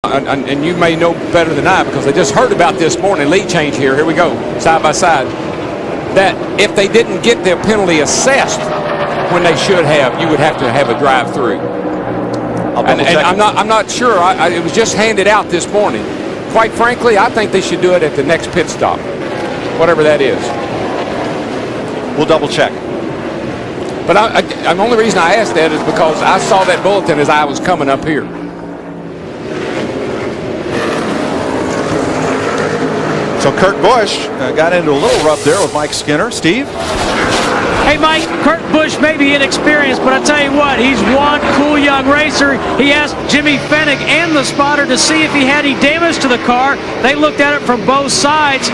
And you may know better than I because I just heard about this morning, lead change here. Here we go, side by side. That if they didn't get their penalty assessed when they should have, you would have to have a drive-through. And I'm not sure. It was just handed out this morning. Quite frankly, I think they should do it at the next pit stop, whatever that is. We'll double check. But the only reason I asked that is because I saw that bulletin as I was coming up here. So Kurt Busch got into a little rub there with Mike Skinner. Steve? Hey, Mike, Kurt Busch may be inexperienced, but I tell you what, he's one cool young racer. He asked Jimmy Fennick and the spotter to see if he had any damage to the car. They looked at it from both sides.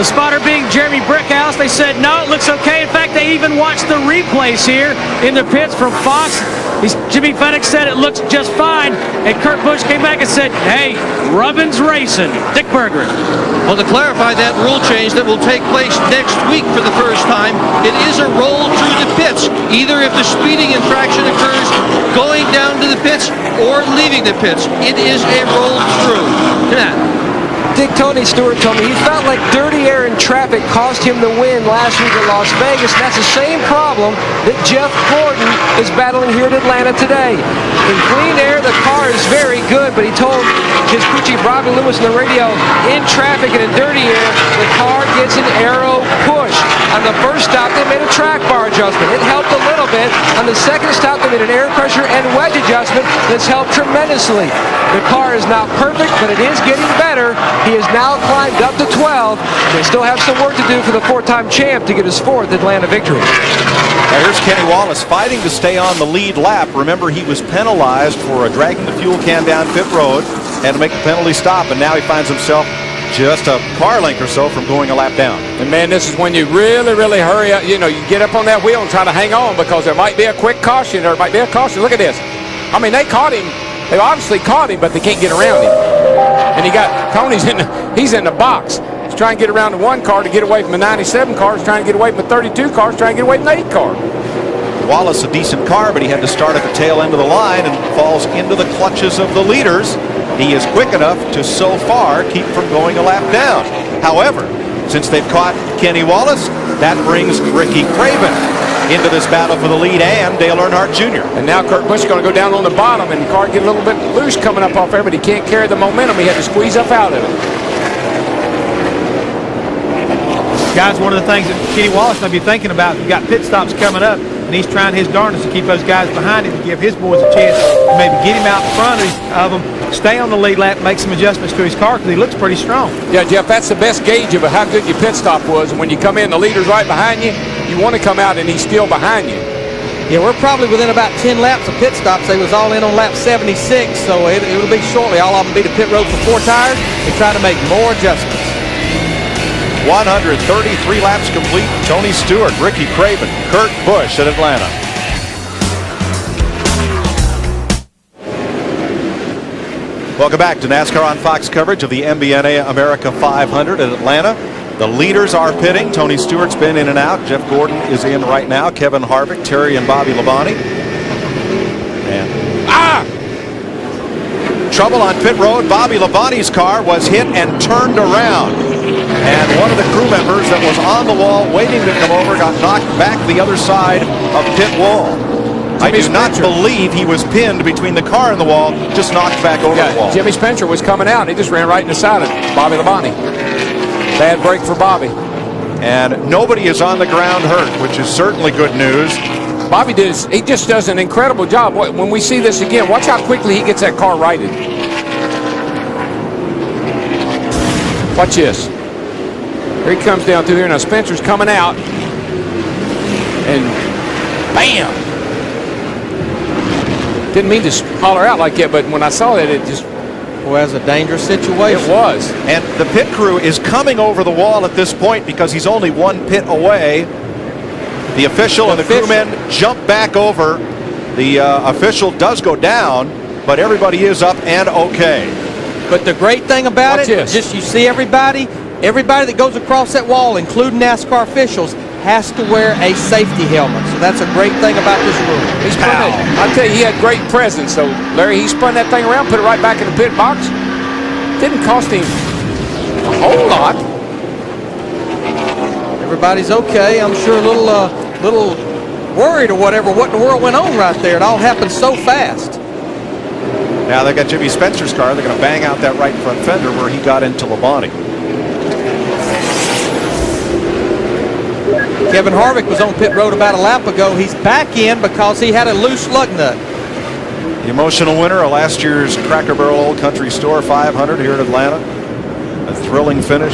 The spotter being Jeremy Brickhouse, they said, no, it looks okay. In fact, they even watched the replays here in the pits from Fox. Jimmy Fennick said it looks just fine, and Kurt Busch came back and said, hey, rubbin's racing. Dick Berger. Well, to clarify that rule change that will take place next week for the first time, it is a roll through the pits, either if the speeding infraction occurs going down to the pits or leaving the pits. It is a roll through. Dick, Tony Stewart told me he felt like dirty air in traffic cost him the win last week at Las Vegas. And that's the same problem that Jeff Gordon is battling here at Atlanta today. In clean air, the car is very good, but he told his crew chief Robbie Lewis on the radio, in traffic and in dirty air, the car gets an aero push. On the first stop, they made a track bar adjustment. It helped a little bit. On the second stop, they made an air pressure and wedge adjustment that's helped tremendously. The car is not perfect, but it is getting better. He has now climbed up to 12. They still have some work to do for the four-time champ to get his fourth Atlanta victory. Now here's Kenny Wallace fighting to stay on the lead lap. Remember, he was penalized for dragging the fuel can down pit road, had to make the penalty stop, and now he finds himself just a car length or so from going a lap down. And man, this is when you really hurry up. You know, you get up on that wheel and try to hang on because there might be a quick caution. There might be a caution. Look at this. I mean, they caught him. They obviously caught him, but they can't get around him. And Tony's he's in the box. He's trying to get around the one car to get away from the 97 car. He's trying to get away from the 32 car. He's trying to get away from the 8 car. Wallace, a decent car, but he had to start at the tail end of the line and falls into the clutches of the leaders. He is quick enough to so far keep from going a lap down. However, since they've caught Kenny Wallace, that brings Ricky Craven into this battle for the lead and Dale Earnhardt Jr. And now Kurt Busch is going to go down on the bottom, and the car get a little bit loose coming up off there, but he can't carry the momentum. He had to squeeze up out of it. Guys, one of the things that Kenny Wallace may be thinking about, we've got pit stops coming up, and he's trying his darndest to keep those guys behind him to give his boys a chance to maybe get him out in front of them, stay on the lead lap, make some adjustments to his car because he looks pretty strong. Yeah, Jeff, that's the best gauge of how good your pit stop was. And when you come in, the leader's right behind you, you want to come out and he's still behind you. Yeah, we're probably within about 10 laps of pit stops. They was all in on lap 76, so it'll be shortly. All of them be to pit road for 4 tires and try to make more adjustments. 133 laps complete. Tony Stewart, Ricky Craven, Kurt Busch at Atlanta. Welcome back to NASCAR on Fox coverage of the MBNA America 500 at Atlanta. The leaders are pitting. Tony Stewart's been in and out. Jeff Gordon is in right now. Kevin Harvick, Terry and Bobby Labonte. And trouble on pit road. Bobby Labonte's car was hit and turned around. And one of the crew members that was on the wall waiting to come over got knocked back the other side of pit wall. I do not believe he was pinned between the car and the wall, just knocked back over the wall. Jimmy Spencer was coming out. He just ran right in the side of Bobby Labonte. Bad break for Bobby. And nobody is on the ground hurt, which is certainly good news. Bobby he just does an incredible job. When we see this again, watch how quickly he gets that car righted. Watch this. Here he comes down through here. Now Spencer's coming out. And bam! Didn't mean to holler out like that, but when I saw that, it just... Well, that's a dangerous situation. It was. And the pit crew is coming over the wall at this point because he's only 1 pit away. The official and the crewmen jump back over. The official does go down, but everybody is up and okay. But the great thing about just you see everybody that goes across that wall, including NASCAR officials, has to wear a safety helmet. So that's a great thing about this rule. I'll tell you, he had great presence. So, Larry, he spun that thing around, put it right back in the pit box. Didn't cost him a whole lot. Everybody's okay. I'm sure a little worried or whatever. What in the world went on right there? It all happened so fast. Now they got Jimmy Spencer's car. They're going to bang out that right front fender where he got into Labonte. Kevin Harvick was on pit road about a lap ago. He's back in because he had a loose lug nut. The emotional winner of last year's Cracker Barrel Old Country Store 500 here in Atlanta. A thrilling finish.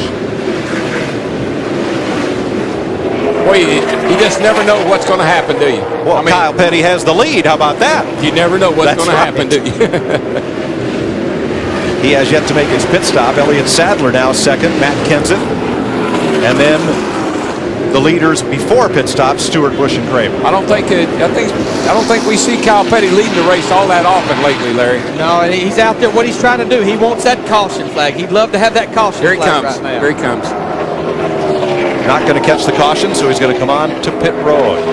Boy, you just never know what's going to happen, do you? Well, I mean, Kyle Petty has the lead. How about that? You never know what's going to happen, do you? He has yet to make his pit stop. Elliott Sadler now second, Matt Kenseth. And then the leaders before pit stop, Stewart, Busch, and Kramer. I don't think we see Kyle Petty leading the race all that often lately, Larry. No, and he's out there. What he's trying to do, he wants that caution flag. He'd love to have that caution flag right now. Here he comes. Not going to catch the caution, so he's going to come on to pit road.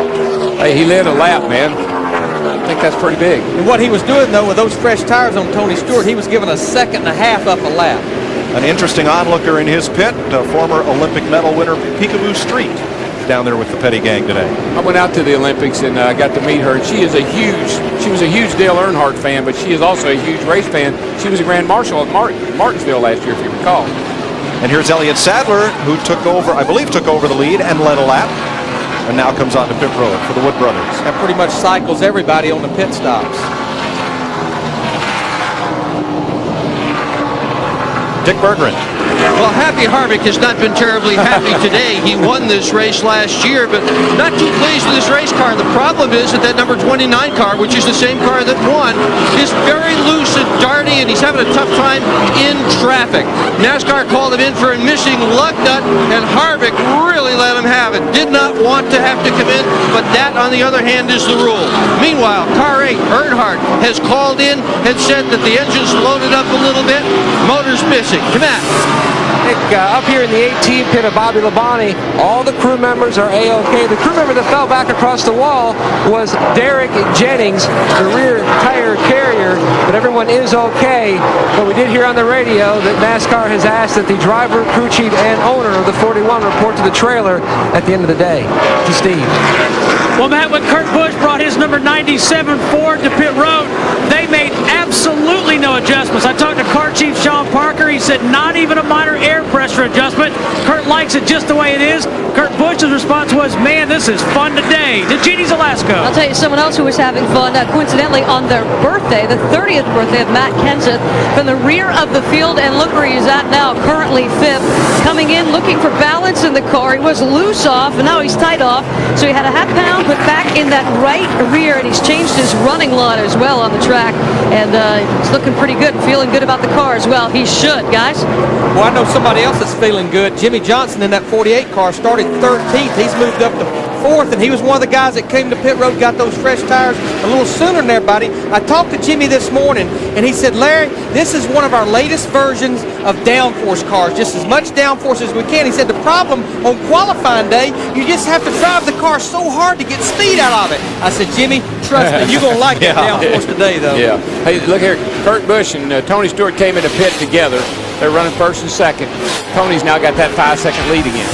Hey, he led a lap, man. I think that's pretty big. And what he was doing, though, with those fresh tires on Tony Stewart, he was giving a second and a half up a lap. An interesting onlooker in his pit, former Olympic medal winner Peekaboo Street, down there with the Petty gang today. I went out to the Olympics and got to meet her. And she was a huge Dale Earnhardt fan, but she is also a huge race fan. She was a Grand Marshal at Martinsville last year, if you recall. And here's Elliott Sadler, who took over the lead and led a lap, and now comes on to pit road for the Wood brothers. That pretty much cycles everybody on the pit stops. Dick Berggren. Well, Happy Harvick has not been terribly happy today. He won this race last year, but not too pleased with his race car. The problem is that number 29 car, which is the same car that won, is very loose and darty, and he's having a tough time in traffic. NASCAR called him in for a missing lug nut, and Harvick really let him have it. Did not want to have to come in, but that, on the other hand, is the rule. Meanwhile, car 8, Earnhardt, has called in and said that the engine's loaded up a little bit, motor's missing. Come on. Up here in the 18 pit of Bobby Labonte, all the crew members are A-OK. The crew member that fell back across the wall was Derek Jennings, the rear tire carrier, but everyone is okay. But we did hear on the radio that NASCAR has asked that the driver, crew chief, and owner of the 41 report to the trailer at the end of the day. To Steve. Well, Matt, when Kurt Busch brought his number 97 Ford to pit road, they made absolutely no adjustments. I talked to car chief Sean Parker. He said not even a minor air pressure adjustment. Kurt likes it just the way it is. Kurt Busch's response was, man, this is fun today. To Jeannie's Alaska. I'll tell you someone else who was having fun, coincidentally on their birthday, the 30th birthday of Matt Kenseth, from the rear of the field, and look where he's at now, currently fifth, coming in looking for balance in the car. He was loose off, and now he's tight off, so he had a half pound put back in that right rear, and he's changed his running line as well on the track, and he's looking pretty good, feeling good about the car as well. He should, guys. Well, I know somebody else that's feeling good. Jimmy Johnson in that 48 car started 13th. He's moved up to 4th, and he was one of the guys that came to pit road, got those fresh tires a little sooner than everybody. I talked to Jimmy this morning, and he said, Larry, this is one of our latest versions of downforce cars, just as much downforce as we can. He said the problem on qualifying day, you just have to drive the car so hard to get speed out of it. I said, Jimmy, trust me, you're going to like that downforce today, though. Yeah. Hey, look here. Kurt Busch and Tony Stewart came into pit together. They're running first and second. Tony's now got that 5-second lead again.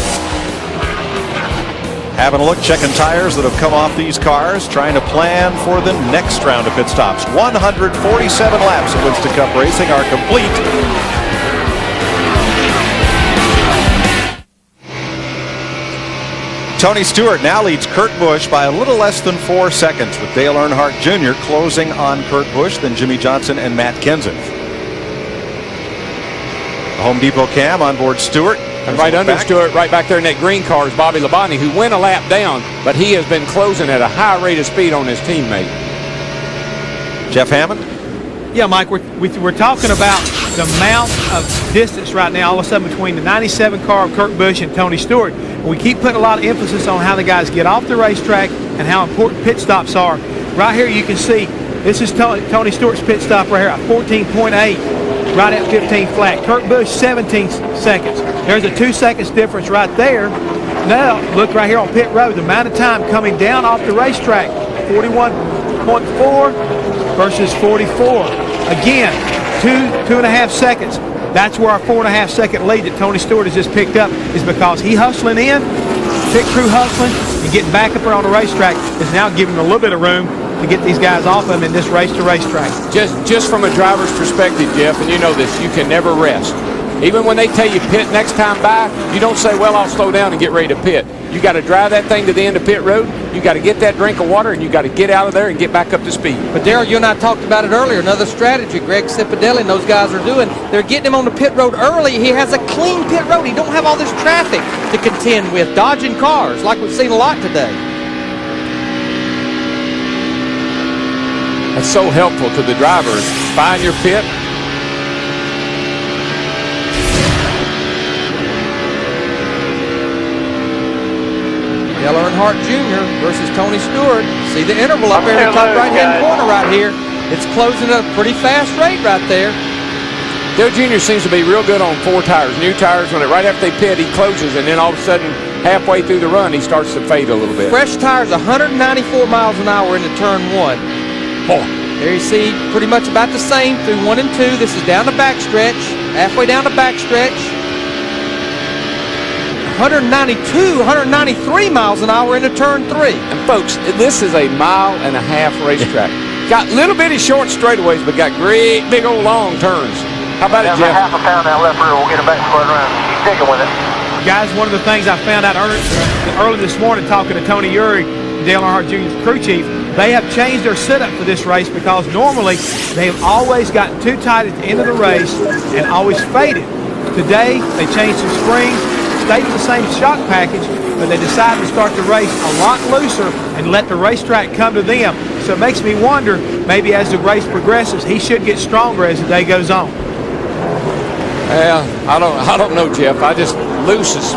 Having a look, checking tires that have come off these cars, trying to plan for the next round of pit stops. 147 laps of Winston Cup racing are complete. Tony Stewart now leads Kurt Busch by a little less than 4 seconds, with Dale Earnhardt Jr. closing on Kurt Busch, then Jimmy Johnson and Matt Kenseth. The Home Depot cam on board Stewart. And right under Stewart, right back there in that green car, is Bobby Labonte, who went a lap down, but he has been closing at a high rate of speed on his teammate. Jeff Hammond? Yeah, Mike, we're talking about the amount of distance right now, all of a sudden, between the 97 car of Kurt Busch and Tony Stewart. And we keep putting a lot of emphasis on how the guys get off the racetrack and how important pit stops are. Right here you can see, this is Tony Stewart's pit stop right here at 14.8, right at 15 flat. Kurt Busch, 17 seconds. There's a 2 seconds difference right there. Now, look right here on pit road, the amount of time coming down off the racetrack, 41.4 versus 44. Again, 2.5 seconds. That's where our 4.5 second lead that Tony Stewart has just picked up is because he hustling in, pit crew hustling, and getting back up there on the racetrack is now giving him a little bit of room to get these guys off of him in this race to racetrack. Just from a driver's perspective, Jeff, and you know this, you can never rest. Even when they tell you pit next time by, you don't say, well, I'll slow down and get ready to pit. You got to drive that thing to the end of pit road. You got to get that drink of water, and you got to get out of there and get back up to speed. But Darrell, you and I talked about it earlier. Another strategy Greg Cipadelli and those guys are doing. They're getting him on the pit road early. He has a clean pit road. He don't have all this traffic to contend with, dodging cars like we've seen a lot today. That's so helpful to the drivers. Find your pit. Dale Earnhardt Jr. versus Tony Stewart. See the interval up there in the top right-hand corner right here. It's closing at a pretty fast rate right there. Dale Jr. seems to be real good on 4 tires. New tires, right after they pit, he closes, and then all of a sudden, halfway through the run, he starts to fade a little bit. Fresh tires, 194 miles an hour into turn 1. Boy. There you see pretty much about the same through 1 and 2. This is down the backstretch, halfway down the backstretch. 192, 193 miles an hour into turn 3. And folks, this is a 1.5 mile racetrack. Got little bitty short straightaways, but got great big old long turns. How about it, Jeff? Half a pound that left rear will get it back square around. Keep digging with it. Guys, one of the things I found out early this morning talking to Tony Urick, Dale Earnhardt Jr.'s crew chief, they have changed their setup for this race because normally they have always gotten too tight at the end of the race and always faded. Today, they changed some springs, stayed with the same shock package, but they decided to start the race a lot looser and let the racetrack come to them. So it makes me wonder, maybe as the race progresses, he should get stronger as the day goes on. Well, I don't know, Jeff. I just looses.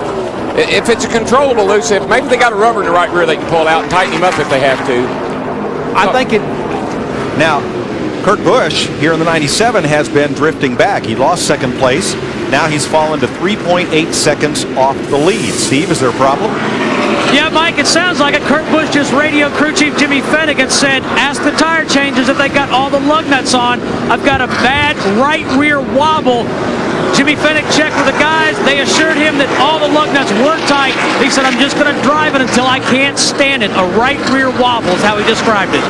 If it's a controllable loose, if maybe they got a rubber in the right rear they can pull out and tighten him up if they have to. I think it. Now, Kurt Busch here in the 97 has been drifting back. He lost second place. Now he's fallen to 3.8 seconds off the lead. Steve, is there a problem? Yeah, Mike, it sounds like it. Kurt Busch just radioed crew chief Jimmy Fennick and said, ask the tire changers if they got all the lug nuts on. I've got a bad right rear wobble. Jimmy Fennick checked with the guys. They assured him that all the lug nuts were tight. He said, I'm just going to drive it until I can't stand it. A right rear wobble is how he described it.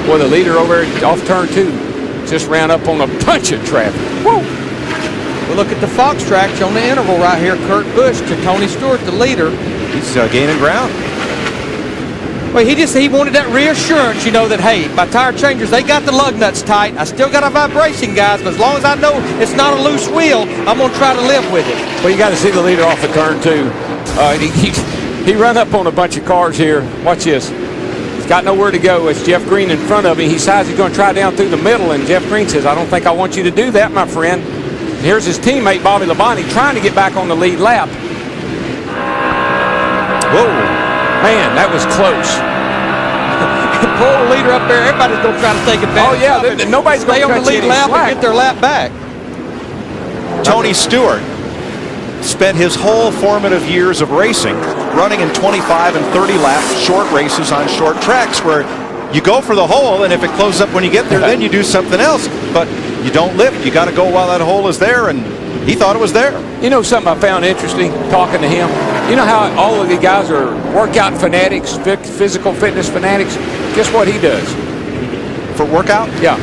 Boy, the leader over off turn 2 just ran up on a bunch of traffic. Woo! We'll look at the Fox tracks on the interval right here. Kurt Busch to Tony Stewart, the leader. He's gaining ground. Well, he wanted that reassurance, you know, that, hey, my tire changers, they got the lug nuts tight. I still got a vibration, guys, but as long as I know it's not a loose wheel, I'm going to try to live with it. Well, you got to see the leader off of turn 2. He run up on a bunch of cars here. Watch this. He's got nowhere to go. It's Jeff Green in front of him. He decides he's going to try down through the middle, and Jeff Green says, I don't think I want you to do that, my friend. And here's his teammate, Bobby Labonte, trying to get back on the lead lap. Whoa. Man, that was close. Poor leader up there. Everybody's going to try to take advantage. Oh, yeah. Nobody's going to stay on the lead lap and get their lap back. Tony Stewart spent his whole formative years of racing running in 25 and 30 lap short races on short tracks where you go for the hole, and if it closes up when you get there, then you do something else. But you don't lift. You got to go while that hole is there, and he thought it was there. You know something I found interesting talking to him? You know how all of the guys are workout fanatics, physical fitness fanatics? Guess what he does? For workout? Yeah.